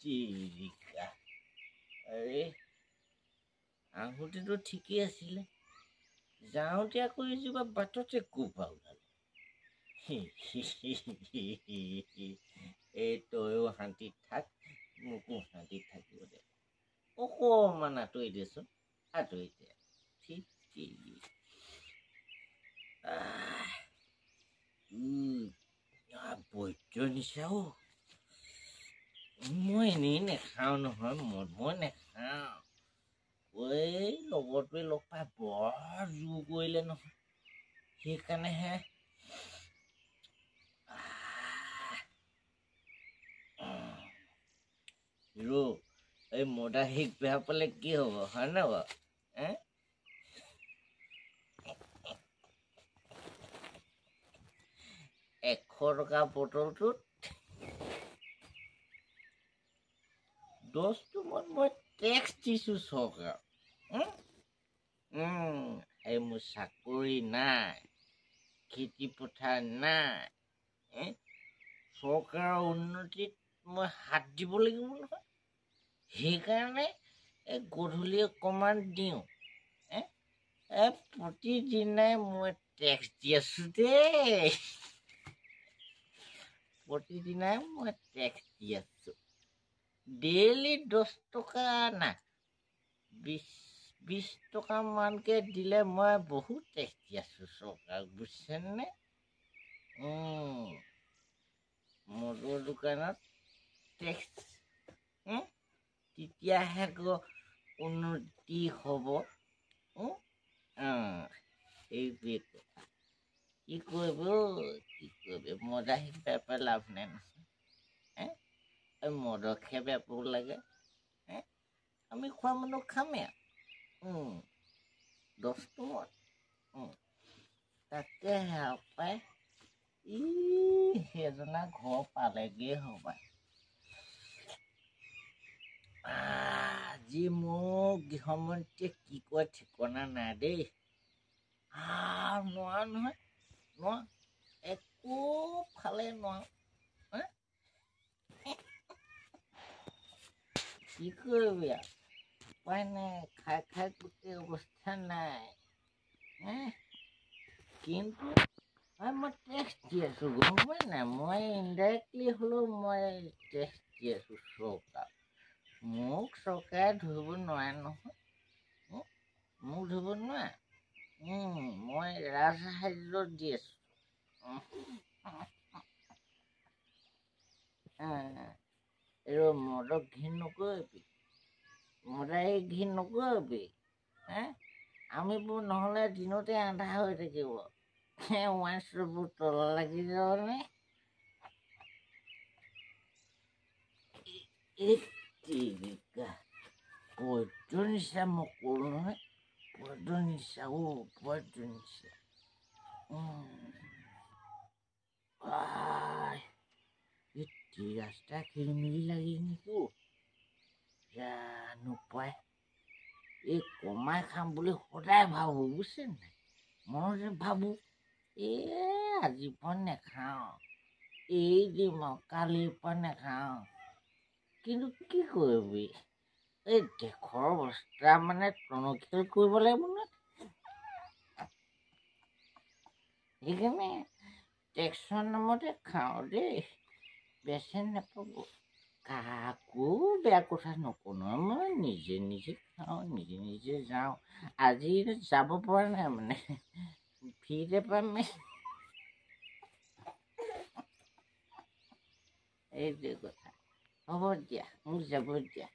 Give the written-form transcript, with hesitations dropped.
চিৰিকা আৰে আহোঁতেতো ঠিকেই আছিলে যাওঁতে আকৌ এজোপা বাটতে কোপা ওলালে এই তয়ো শান্তিত থাক মোকো শান্তিত থাকিব দে অকণমান আঁতৰি দেচোন আঁতৰি দে ঠিক বৈদ্য নিচাও মই এনেই নেখাওঁ নহয় মই নেখাওঁ ঐ লগৰটোৱে লগ পাই বৰ জোৰ কৰিলে নহয় সেইকাৰণেহে হিৰো এই মদা শিক বেয়া পালে কি হ'ব হয় নে বাৰু 100 টকা বটলটোত 10 মই টেক্স দিছো চৰকাৰ এই মোৰ চাকৰি নাই খেতি পথাৰ নাই চৰকাৰৰ উন্নতিত মই হাত দিব লাগিব নহয় সেইকাৰণে গধূলি অকণমান দিওঁ প্ৰতিদিনাই মই টেক্স দি আছো দেই প্ৰতিদিনাই মই টেক্স দি আছো ডেইলি 10 টকা না 20 টকা মানকে দিলে মই বহুত টেক্স দি আছো চৰকাৰক বুজিছেনে মদৰ দোকানত টেক্স তেতিয়াহে উন্নতি হ'ব এইটোৱে কথা কি কৰিব মদা শিকাই পাই লাভ নাই নহয় মদকহে বেপাব লাগে আমি খোৱা মানুহ খামেই 10 টকাত তাকেহে পাই সেইজনা ঘৰ পালেগৈ হবাই আজি মোক গৃহমন্ত্ৰীয়ে কি কয় ঠিকনা নাই দেই নোৱাৰো নহয় একো ফালে নোৱাৰো কি কৰিবি উপায় নাই খাই গোটেই অৱস্থা নাই কিন্তু মই টেক্স দি আছো গম পাই নাই মই ইনডাইৰেক্টলি হ'লেও মই টেক্স দি আছো চৰকাৰ মোক চৰকাৰে ধৰিব নোৱাৰে নহয় মোক ধৰিব নোৱাৰে মই ৰাজসাহায্য দি আছো মদক ঘিণ নকৰিবি মদাই ঘিণ নকৰিবি আমিবোৰ নহ'লে দিনতে আন্ধাৰ হৈ থাকিব ৱাইনশ্বপবোৰ তল লাগি যাবনে বৈদ্য নিচা মই কৰোঁ নহয় বৈদ্য নিচা বৈদ্য নিচা ৰাস্তা খেলিমেলি লাগি নেকি জানো পাই এই কমাই খাম বুলি সদায় ভাবোঁ বুজিছে নাই মনতে ভাবোঁ আজিৰ পৰা নেখাওঁ এই দিম আৰু কালিৰ পৰা নেখাওঁ কিন্তু কি কৰিবি এই দেশৰ অৱস্থা মানে টনকিয়াল কৰিব লাগিব নহয় সেইকাৰণে টেক্সৰ নামতে খাওঁ দেই বেচে নাপাব কাকো বেয়া কথা নকওঁ মই নিজে খাওঁ নিজে যাওঁ আজি যাব পৰা নাই মানে ফ্ৰীতে পাম এইটোৱে কথা হ'ব দিয়া মোক যাব দিয়া